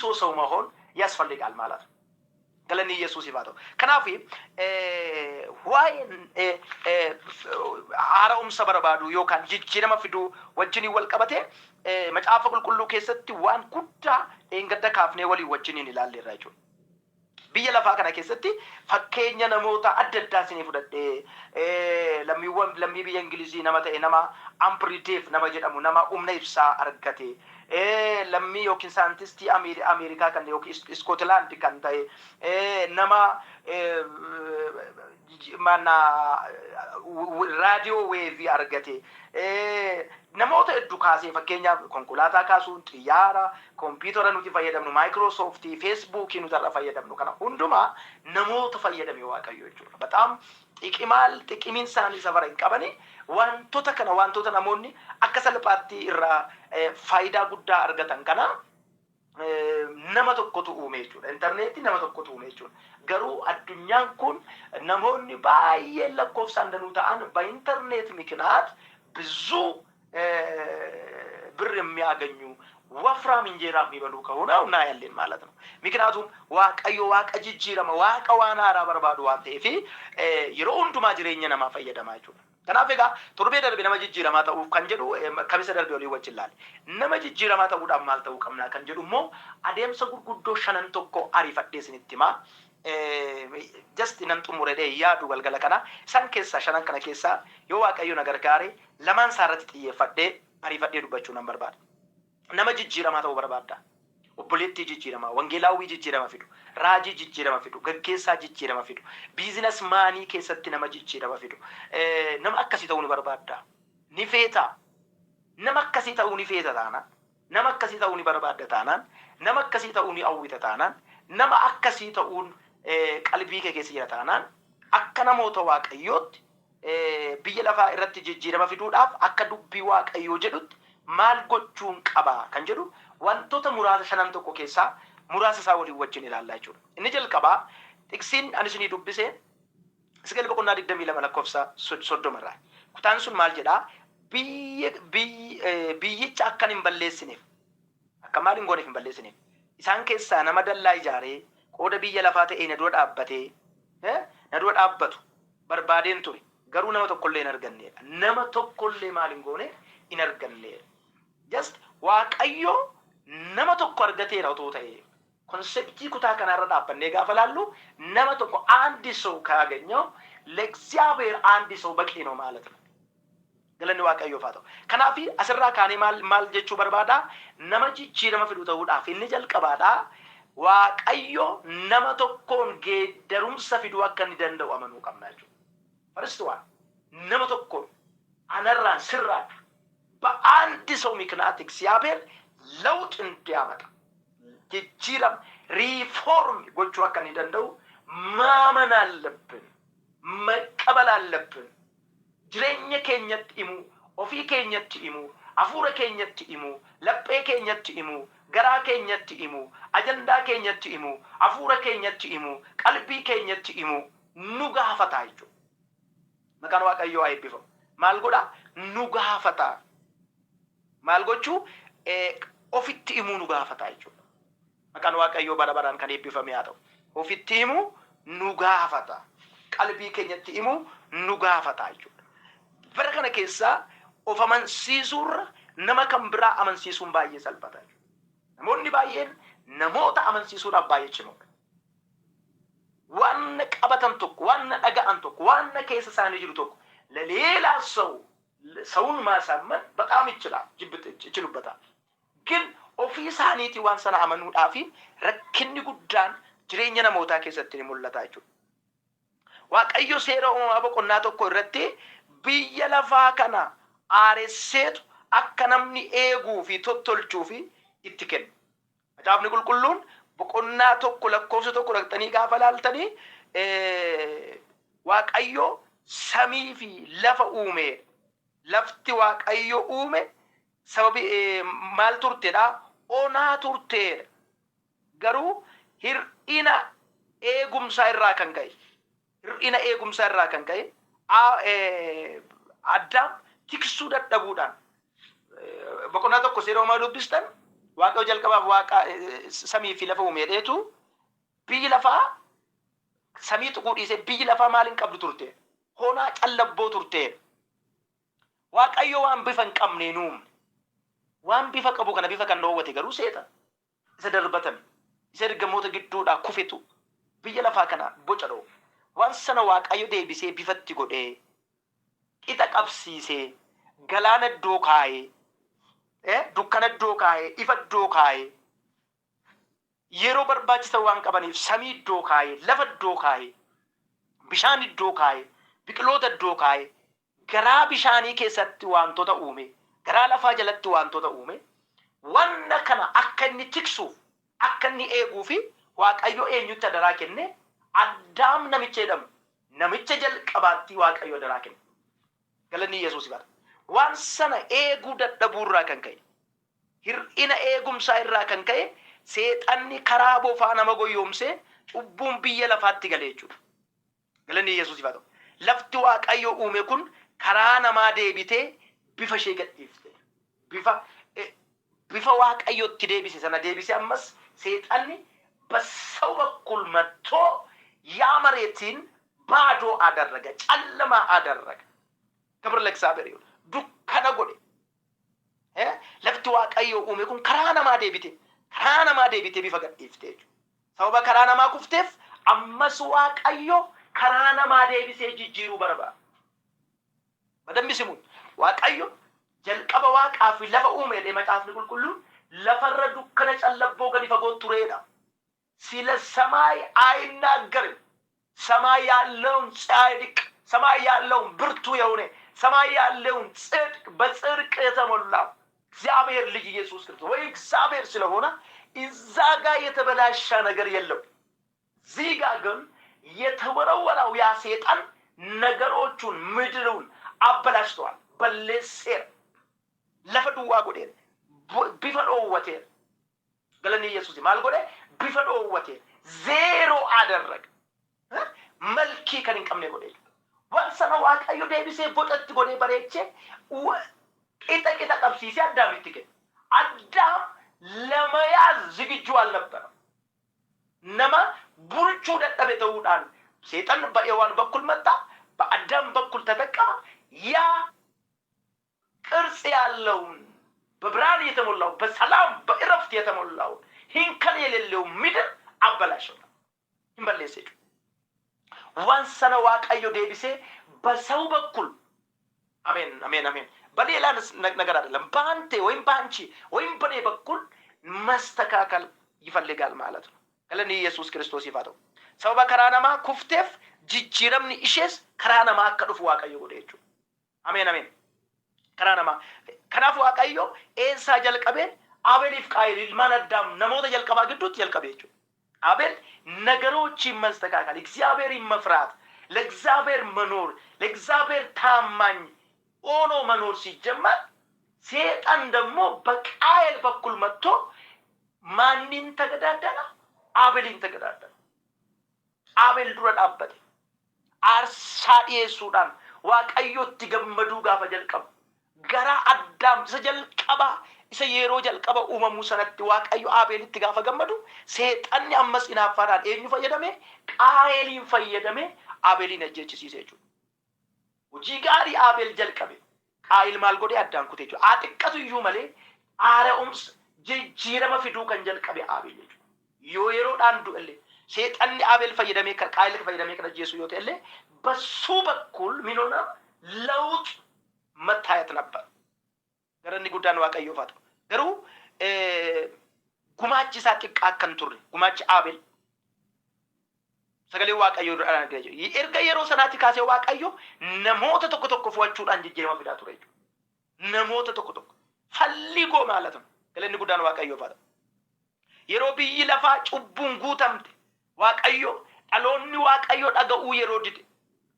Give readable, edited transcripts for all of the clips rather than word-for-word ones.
Addisoo ሰው መሆን ያስፈልጋል ማለት ነው። ገለኒ ኢየሱስ ይባረክ። ከናፊ haara'umsa barbaadu yookaan jijjiirama fiduu wajjiniin wal qabate macaafa qulqulluu keessatti waan guddaa gadda kaafnee walii wajjiniin ilaalleerra jechuudha. Biyya lafaa kana keessatti fakkeenya namoota adda addaa isinii fudhadhee lammii biyya Ingilizii nama ta'e nama Ambriiteef nama jedhamu nama humna ibsaa argate lammii yookiin saayintistii Ameerikaa kan yookiin Iskootilaand kan ta'e nama raadiyoo weevii argate namoota hedduu kaasee fakkeenyaaf konkolaataa kaasuun xiyyaara kompiitara nuti fayyadamnu maayikiroosooftii feesbuukii nuti irra fayyadamnu kana hundumaa namoota fayyadame Waaqayyo jechuudha. Bataam xiqimiin isaanii safara hin qabani wantoota kana wantoota namoonni akka salphaatti irraa faayidaa guddaa argatan kana nama tokkotu uume jechuudha. Intarneetii nama tokkotu uume jechuudha. Garuu addunyaan kun namoonni baay'ee lakkoofsaan danuu ta'an በኢንተርኔት ምክንያት ብዙ ብር የሚያገኙ ወፍራም እንጀራ የሚበሉ ከሆነ እናያለን ማለት ነው። ምክንያቱም ዋቀዮ ዋቀ ጅጅረማ ዋቀ ዋናራ በርባዱ ዋንቴፊ yeroo hundumaa jireenya namaa fayyadamaa jechuudha. Kanaaf egaa torbee darbe nama jijjiiramaa ta'uuf kan jedhu kamisa darbe olii wajjin laale. Nama jijjiiramaa ta'uudhaaf maal ta'uu qabna kan jedhu immoo adeemsa gurguddoo shanan tokko ariifadhee isinitti himaa. Just nan xumuredee yaadu galgala kana san keessa shanan kana keessa yoo Waaqayyo na gargaare lamaan isaarratti xiyyeeffadhee ariifadhee dubbachuu nan barbaada. Nama jijjiiramaa ta'uu barbaadda. Obboleettii jijjiiramaa, wangeelaawwii jijjiirama fidu, raajii jijjiirama fidu, gaggeessaa jijjiirama fidu, biizinas maanii keessatti nama jijjiirama fidu. Nama akkasii ta'uu ni barbaadda. Ni feeta. Nama akkasii ta'uu ni feeta taanaan, nama akkasii ta'uu ni barbaadda taanaan, nama akkasii ta'uu ni hawwita taanaan, nama akkasii ta'uun qalbii kee keessa jira taanaan akka namoota Waaqayyootti biyya lafaa irratti jijjiirama fiduudhaaf akka dubbii Waaqayyoo jedhutti maal gochuun qaba kan jedhu wantoota muraasa shanan tokko keessaa muraasa isaa waliin wajjin ilaallaa jechuudha. Inni jalqabaa tiksiin ani isinii dubbise Sagal boqonnaa 22 lakkoofsa 30 irraa. Kutaan sun maal jedhaa? Biyyicha akka hin balleessineef akka maal hin gooneef hin balleessineef isaan keessaa nama dallaa ijaaree qooda biyya lafaa ta'ee na dura dhaabbatee na dura dhaabbatu barbaadeen ture garuu nama tokkollee hin arganneedha. Nama tokkollee maal hin goone hin arganneedha. Just Waaqayyo nama tokko argateera otoo ta'e konseptii kutaa kanarra dhaabbannee gaafa laallu nama tokko አንድ ሰው ካገኘው ለእግዚአብሔር አንድ ሰው በቂ ነው ማለት ነው። Galanni Waaqayyoof haa ta'u. Kanaaf asirraa kaanee maal jechuu barbaada? Nama jijjiirama fidu ta'uudhaaf inni jalqabaadha. Waaqayyo nama tokkoon geeddarumsa fiduu akka inni danda'u amanuu qabna jechuudha. First one nama tokkoon anarraan sirraan በአንድ ሰው ምክንያት እግዚአብሔር ለውጥ እንዲያመጣ ጅጅረም ሪፎርም ጎቹ akka inni danda'u ማመን አለብን መቀበል አለብን jireenya keenyatti himu ofii keenyatti himu hafuura keenyatti himu laphee keenyatti himu garaa keenyatti himu ajandaa keenyatti himu hafuura keenyatti himu qalbii keenyatti himu nu gaafata jechuudha. Maqaan Waaqayyoo haa eebbifamu. Maal godha? Nu gaafata. Maal gochuu ofitti himuu nu gaafata jechuudha. Maqaan Waaqayyoo bara baraan kan eebbifame haa ta'u. Ofitti himuu nu gaafata. Qalbii keenyatti himuu nu gaafata jechuudha. Bara kana keessaa of amansiisuurra nama kan biraa amansiisuun baay'ee salphata jechuudha. Namoonni baay'een namoota amansiisuudhaaf baay'ee cimoodha. Waan qabatan tokko, waan dhaga'an tokko, waan keessa isaanii jiru tokko ለሌላ ሰውን ማሳመን በጣም ይችላል ግን ኦፊሳኒቲ ዋን ሰና አመኑዳፊ ረክኒ ጉዳን ጅሬኛ ነሞታ ከሰትኒ ሙለታችሁ ዋቀዮ ሴሮ አበቆና ተኮ ረቴ ቢየለፋ ከና አሬሴት አከነምኒ ኤጉ ፊ ቶቶልቹ ፊ ይትከን አጫብኒ ቁልቁሉን በቆና ተኮ ለኮስ ተኮ ረክተኒ ጋፈላልተኒ ዋቀዮ ሰሚፊ ለፈ ኡሜ lafti Waaqayyo uume sababi maal turteedha onaa turteedha garuu hir'ina eegumsaa irraa kan ka'e Addaam tiksuu dadhabuudhaan boqonnaa tokko seera uumaa dubbistan Waaqayyo jalqabaaf waaqa samii fi lafa uumeedheetu biyyi lafaa samii tuquu dhiisee biyyi lafaa maaliin qabdu turte? Honaa callabboo turte. Waaqayyo waan bifa hin qabne nuumne. Waan bifa qabu kana bifa kan dhoowwate garuu seeta. Isa darbatame. Isa ergamoota gidduudhaa kufetu biyya lafaa kana boca dhoo. Waan sana waaqayyo deebisee bifatti godhee qixa qabsiisee galaana iddoo kaayee dukkana iddoo kaayee ifa iddoo kaayee yeroo barbaachisan waan qabaniif samii iddoo kaayee lafa iddoo kaayee bishaan iddoo kaayee biqiloota iddoo kaayee garaa bishaanii keessatti wantoota uume garaa lafaa jalatti wantoota uume wanna kana akka inni tiksuuf akka inni eeguu fi waaqayyo eenyutti adaraa kenne Addaam namicha jedhamu namicha jalqabaatti waaqayyo adaraa kenne. Galanni Yesuus bara. Waan sana eeguu dadhabuurraa kan ka'e hir'ina eegumsaa irraa kan ka'e seexanni karaa bofaa nama goyoomsee cubbuun biyya lafaatti galee jechuudha. Galanni Yesuus bara. Lafti waaqayyo uume kun karaa namaa deebitee bifa ishee gadhiifte. Bifa waaqayyotti deebise sana deebise ammas seexanni በሰው በኩል መጥቶ ያ መሬትን ባዶ አደረገ ጨለማ አደረገ ክብር ለእግዚአብሔር ይሁን ዱከነ ጎዴ ለፍቲ ዋቀዮ ኡሜ ኩን ከራናማ ዴቢቴ ቢፈገድፍቴ ሰው በከራናማ ኩፍቴፍ አመስ ዋቀዮ ከራናማ ዴቢሴ ጅጅሩ በረባ በደንብ ስሙን ዋቀዮ ጀልቀበ ዋቃፊ ለፈ ኡሜ ለመጣፍ ንቁልቁሉ ለፈረ ዱከነ ጨለቦ ገዲ ፈጎት ቱሬዳ ሲለ ሰማይ አይናገርም ሰማይ ያለውን ጻድቅ ሰማይ ያለውን ብርቱ የሆነ ሰማይ ያለውን ጽድቅ በጽድቅ የተሞላው እግዚአብሔር ልጅ ኢየሱስ ክርስቶስ ወይ እግዚአብሔር ስለሆነ እዛ ጋር የተበላሸ ነገር የለው ዚጋ ግን የተወረወረው ያ ሰይጣን ነገሮቹን ምድሩን አበላሽቷል በለሴር ለፈዱዋ ጎዴ ቢፈዶ ወቴ ገለኒ ኢየሱስ ማልጎዴ ቢፈዶ ወቴ ዜሮ አደረገ መልኪ ከንን ቀምኔ ጎዴ ወንሰነ ዋቀዮ ዴቢሴ ቦጠት ጎዴ በሬቼ ቂጣ ቀብሲሲ አዳም ይትከ አዳም ለመያዝ ዝግጁ አልነበረ ነማ ቡርቹ ደጠበ ተውዳን ሰይጣን በኤዋን በኩል መጣ በአዳም በኩል ተጠቀመ ያ ቅርጽ ያለው በብርሃን የተሞላው በሰላም በእረፍት የተሞላው ሂንከን የሌለው ምድር አበላሸው ይመለሰች ዋንሰነ ዋቀዮ ዴቢሴ በሰው በኩል አሜን አሜን አሜን በሌላ ነገር አይደለም ባንተ ወይም ባንቺ ወይም በኔ በኩል መስተካከል ይፈልጋል ማለት ነው ከለኒ ኢየሱስ ክርስቶስ ይፋተው ሰው በከራናማ ኩፍቴፍ ጅጅረምኒ ኢሼስ ከራናማ አከዱፍ ዋቀዮ ጎዴቹ አሜን አሜን ከራናማ ከናፍ ዋቀዮ ኤንሳ ጀልቀቤ አቤልፍ ቃይል ማነዳም ነሞተ ጀልቀባ ግዱት ጀልቀቤቹ አቤል ነገሮች መስተካከል እግዚአብሔር መፍራት ለእግዚአብሔር መኖር ለእግዚአብሔር ታማኝ ኦኖ መኖር ሲጀመር ሰይጣን ደግሞ በቃየል በኩል መጥቶ ማንንም ተገዳደለ አቤልን ተገዳደለ አቤል ዱረን አበደ አርሳዴ ሱዳን ዋቀዮት ገመዱ ጋፈ ጀልቀባ ገራ አዳም ሰጀልቀባ ሰየሮ ጀልቀባ ኡመሙ ሰነት ዋቀዮ አቤልት ጋፈ ገመዱ ሰይጣን ያመስና ፈራን ኤኙ ፈየደሜ ቃየልን ፈየደሜ አቤልን እጀች ሲሰጩ ውጂጋሪ አቤል ጀልቀቤ ቃይል ማልጎዴ አዳንኩቴቹ አጥቀቱ እዩ መሌ አረኡምስ ጅጅረመ ፊዱ ከንጀልቀቤ አቤል ዮየሮ ዳንዱ እለ ሰይጣን አቤል ፈየደሜ ከቃይል ፈየደሜ ከጀሱ ዮቴለ በሱ በኩል ሚኖና ለውጥ መታየት ነበር ገረኒ ጉዳን ዋቀዮ ፋቶ ገሩ ጉማቺ ሳጥቅ አከንቱር ጉማቺ አቤል ሰገሌ ዋቀዮ አናገጆ ይርገ የሮ ሰናቲ ካሴ ዋቀዮ ነሞተ ተቆተቆ ፏቹዳን ጅጅረማ ፊዳቱ ረጁ ነሞተ ተቆተቆ ፈልጎ ማለት ነው ገለኒ ጉዳን ዋቀዮ ፋቶ የሮ ቢይ ለፋ ጩቡን ጉተምት ዋቀዮ ዳሎኒ ዋቀዮ ዳገኡ የሮ ዲድ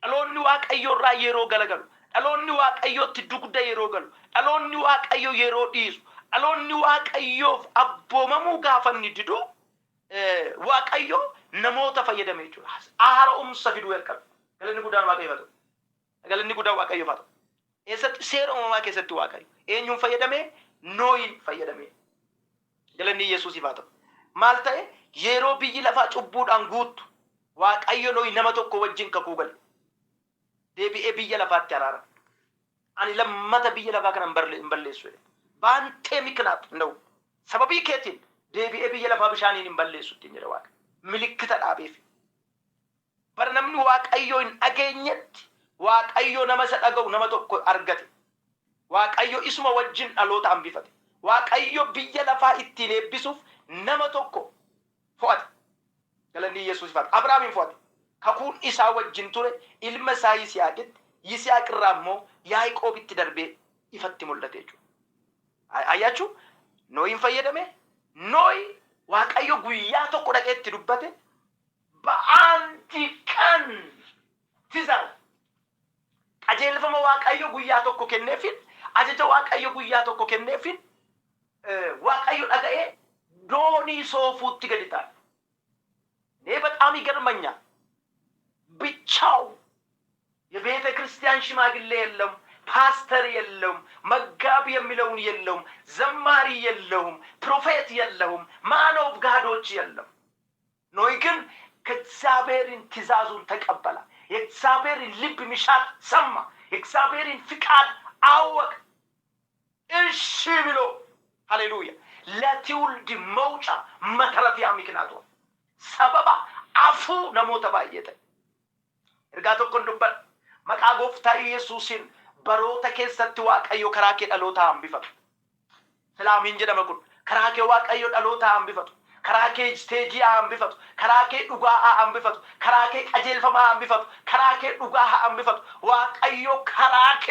ዳሎኒ ዋቀዮ ራ የሮ ገለገሉ ዳሎኒ ዋቀዮ ትዱጉደ የሮ ገሉ ዳሎኒ ዋቀዮ የሮ ዲሱ ዳሎኒ ዋቀዮ አቦመሙ ጋፈኒ ዲዱ ዋቀዮ ነሞተ ፈየደሜቹ አራኡም ሰፊዱ ወልቀም ገለኒ ጉዳን ዋቀዮ ፈቶ ገለኒ ጉዳን ዋቀዮ ፈቶ እሰት ሴሮ ማማ ከሰት ዋቀዮ ኤኙን ፈየደሜ ኖይን ፈየደሜ galanni Yesuus ifaata maal ta'e yeroo biyyi lafaa cubbuudhaan guuttu waaqayyo nooyi nama tokko wajjin kakuu gale deebi'ee biyya lafaatti araara ani lammata biyya lafaa kana hin balleessu baantee miknaat ነው sababii keetiin deebi'ee biyya lafaa bishaaniin hin balleessutti jedha waaqa milikkita dhaabeef bara namni waaqayyo hin dhageenyetti waaqayyo nama isa dhaga'u nama tokko argate waaqayyo isuma wajjin dhaloota hambifate waaqayyo biyya lafaa ittiin eebbisuuf nama tokko fo'ate galanni Yesuus ifaata Abrahaamin fo'ate kakuun isaa wajjin ture ilma isaa Yisihaaq irraa immoo Yaaqoobitti darbee ifatti mul'ate jechuudha ayyaachuu nooyin fayyadame nooyi waaqayyo guyyaa tokko dhaqeetti dubbate ba'aanti kan tizaal qajeelfama waaqayyo guyyaa tokko kenneefin ajaja waaqayyo guyyaa tokko kenneefin waaqayyo dhaga'ee doonii soofuutti gadi taa'e እኔ በጣም ይገርመኛል ብቻው የቤተ ክርስቲያን ሽማግሌ የለም ፓስተር የለም መጋቢ የሚለውን የለም ዘማሪ የለውም ፕሮፌት የለውም ማን ኦፍ ጋዶች የለም ኖይ ግን ከእግዚአብሔርን ትእዛዙን ተቀበለ የእግዚአብሔርን ልብ ምሻት ሰማ የእግዚአብሔርን ፍቃድ አወቀ እሺ ብሎ ሃሌሉያ ለትውልድ መውጫ መተረፊያ ምክንያቱ ሰበባ አፉ ነሞተ ባየተ እርጋቶ ኮንዱበ መቃ ጎፍታ ኢየሱስን በሮተ ከሰት ዋቀዮ ከራኬ ዳሎታ አንቢፈቱ ሰላም እንጀ ደመኩን ከራኬ ዋቀዮ ዳሎታ አንቢፈቱ ከራኬ ስቴጂ አንቢፈቱ ከራኬ ዱጋ አንቢፈቱ ከራኬ ቀጀልፈማ አንቢፈቱ ከራኬ ዱጋ አንቢፈቱ ዋቀዮ ከራኬ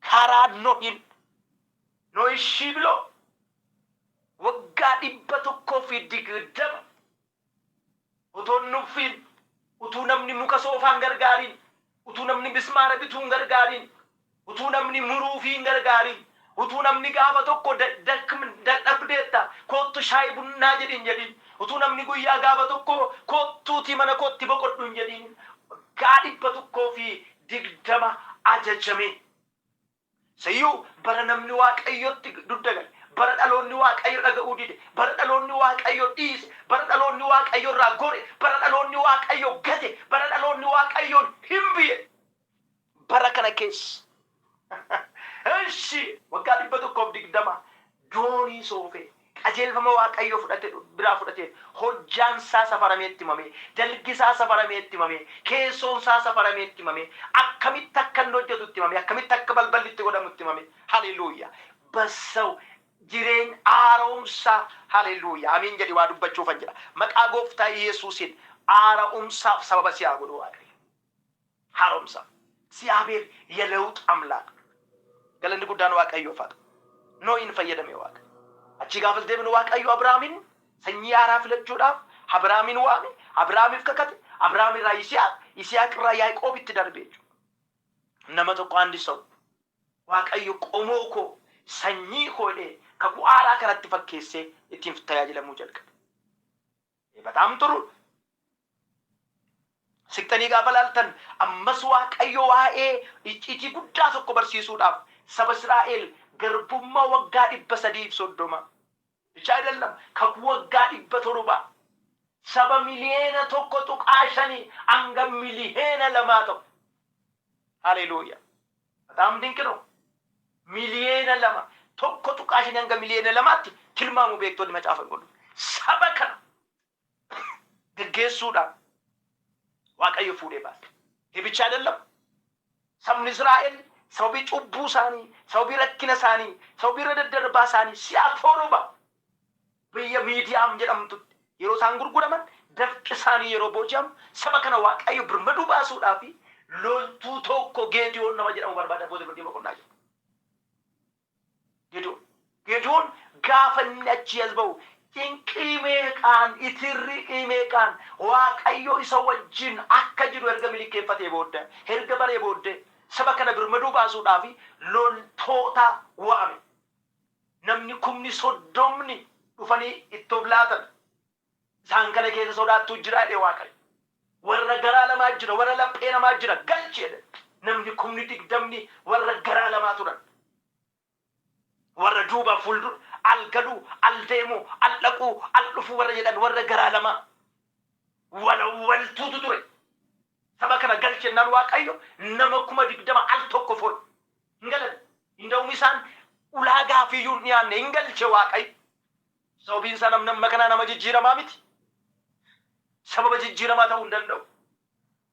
ካራኖሂን ኖይሺ ብሎ ወጋ ዲበቱ ኮፊ ዲግደም ኡቶኑፊን utuu namni muka soofaan gargaarin utuu namni bismaara bituun gargaarin utuu namni muruufiin gargaarin utuu namni gaafa tokko dadhabdeetta kottu shaayii bunnaa jedhin utuu namni guyyaa gaafa tokko kottuuti mana kotti boqodhuun jedhin gaa dhibba tokkoo fi 20 ajajame sayyuu bara namni waaqayyotti duddagale bara dhaloonni waaqayyo dhaga'uu dide bara dhaloonni waaqayyo dhiise bara dhaloonni waaqayyo irraa gore bara dhaloonni waaqayyo gate bara dhaloonni waaqayyo himbiye bara kana keessa እሺ waggaa 120 doonii soofee qajeelfama waaqayyo fudhate biraa fudhate hojjaansaa safarameetti mame dalgisaa safarameetti mame keessoonsaa safarameetti mame akkamitti akka hojjetutti mame akkamitti akka balballitti godhamutti mame haleluuyaa basaw jireen aaromsa haleluuyaa አሜን jedhi waa dubbachuufan jira maqaa gooftaa Yesuusin aaromsaaf sababa siyaa godhu waaqayyo haaromsa እግዚአብሔር የለውጥ አምላክ galanni guddaan waaqayyo faata nooyin fayyadame waaqa achi gaafas deebinu waaqayyo Abrahaamin sanyii haaraa filachuudhaaf Abrahaamin waame Abrahaamiif kakate Abrahaam irraa Yisihaaq irraa Yaaqoobitti darbe nama tokko andi ሰው waaqayyo qomoo koo sanyii koodhe kakuu haaraa kanatti fakkeessee ittiin tajaajilamuu jalqabe በጣም ጥሩ siqtanii gaafa laaltan ammas waaqayyo waa'ee icciitii guddaa tokko barsiisuudhaaf saba Israa'el garbummaa waggaa 330 ብቻ አይደለም ከወግgaa 700 ሰባ ሚሊዮን tokko tuqaashani anga ሚሊዮን ለማተው ሃሌሉያ በጣም ድንቅ ነው ሚሊዮን ለማ tokko tuqaashani anga ሚሊዮን ለማት tilmaamu beektoonni macaafa godhu saba kana geggeessuudhaan waaqayyo fuudhee baase ብቻ አይደለም sabni Israa'el ሰውቢ ጩቡ ሳኒ ሰውቢ ረክነ ሳኒ ሰውቢ ረደደርባ ሳኒ ሲያፎሩባ በየሚዲያም ጀምቱ የሮሳን ጉርጉረመን ደፍቅ ሳኒ የሮቦጃም ሰበከነ ዋቀዩ ብርመዱ ባሱዳፊ ሎልቱ ቶኮ ጌዲዮን ነው ማጀራው ባርባዳ ቦደ በዲ በቆናጅ ጌዲዮን ጋፈነች የዝበው ኢንቂሜቃን ኢትሪቂሜቃን ዋቀዩ ይሰወጅን አከጅሩ እርገምሊከፈተ የቦደ ሄርገበረ የቦደ sabakana birmadu baasuudhaafi loltoota waame namni kumni soddomni dhufanii ittoof laatan isaan kana keessa sodaattuu jira jedhe waaqayyo warra garaa lamaa jira warra laphee namaa jira galchi jedhe namni kumni 20 warra garaa lamaa turan warra duuba fuuldur القلو الديمو اللقو اللفو ورجلان ورقرالما والأول تودري سبكنا قال جنان واقعيو نمكما دقدما التوقفون نقال إندو ميسان ولاغا في يونيان نقال جواقعي سو بينسان نمكنا نما جيجيرا مامتي سبب جيجيرا ما تاون دندو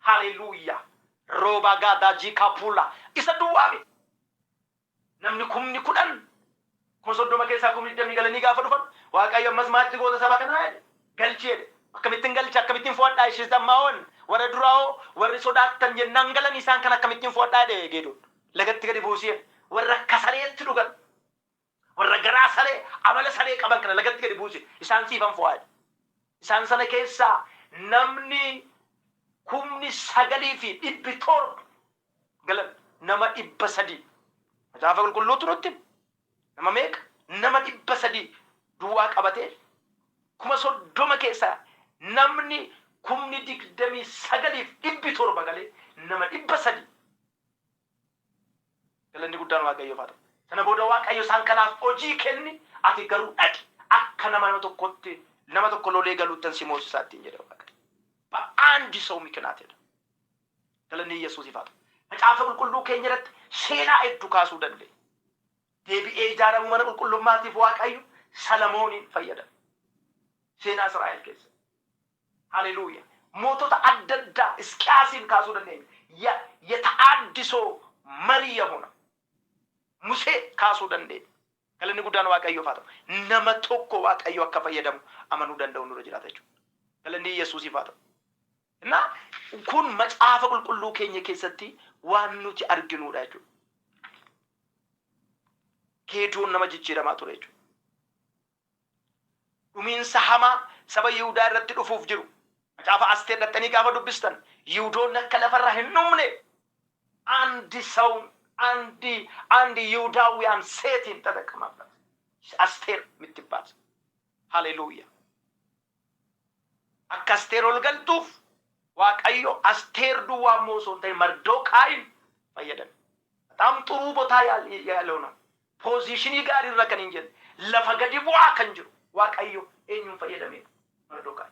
هاليلويا روبا غادا جيكا بولا إسا دوامي نمني كمني كدن كون صدوما كيسا كمني دمني قال نيغا فدفن واقعيو مزماتي قوة سبكنا قال جيد akkamitin galcha akkamitin fodhaa ishee zammaawwan warra duraa'oo warri sodaattan jennaan galan isaan kan akkamitin fodhaa dhee geedon lagatti gadi buusee warra kasareetti dhugan warra garaa saree amala saree qaban kana lagatti gadi buusee isaan siifan fo'aadha isaan sana keessaa namni kumni sagalii fi dhibbi torba galan nama 300 macaafa qulqulluutu nutti nama meeqa nama 300 duwwaa qabatee kuma soddoma keessaa namni kumni digdamii sagaliif dhibbi torba galee nama 300 galanni guddaan waaqayyoof haa ta'u. Sana booda waaqayyo isaan kanaaf hojii kenni ati garuu dhaqi akka nama tokkotti nama tokko lolee galuuttan si moosisaattiin jedha waaqayyo. Ba'aandi ሰው ምክንያት ሄደ galanni Yesuusiif haa ta'u. Macaafa qulqulluu keenya irratti seenaa hedduu kaasuu dandeenya. Deebi'ee ijaaramuu mana qulqullummaatiif waaqayyo Salamooniin fayyadame. seenaa Israa'el keessa. ሃሌሉያ ሞቶታ አደዳ እስኪያሲን ካሱ ደነኝ የተአድሶ መሪ የሆነ ሙሴ ካሱ ደንዴ ከለኒ ጉዳን ዋቀዮ ፋታ ነመቶኮ ዋቀዮ አከፈየደም አመኑ ደንደው ኑሮ ጅራታችሁ ከለኒ ኢየሱስ ይፋታ እና ኩን መጽሐፈ ቁልቁሉ ኬኘ ኬሰቲ ዋኑቲ አርግኑ ዳችሁ ኬቱን ነመጅቺ ደማቱሬችሁ ዱሚን ሰሐማ ሰበ ይሁዳ ረጥ ዱፉፍ ጅሩ macaafa asteer dhattanii gaafa dubbistan yihudoonni akka lafarraa hin dhumne andi yihudaawiyaan seetiin ተጠቀመበት አስቴር የምትባል ሃሌሉያ akka asteer ol galtuuf waaqayyo asteer duwwaa moosoon ta'e መርዶካይን fayyadame በጣም ጥሩ ቦታ ያለው ነው ፖዚሽኒ ጋር ይረከን እንጂ lafa gadi bu'aa kan jiru waaqayyo eenyuun fayyadame መርዶካይ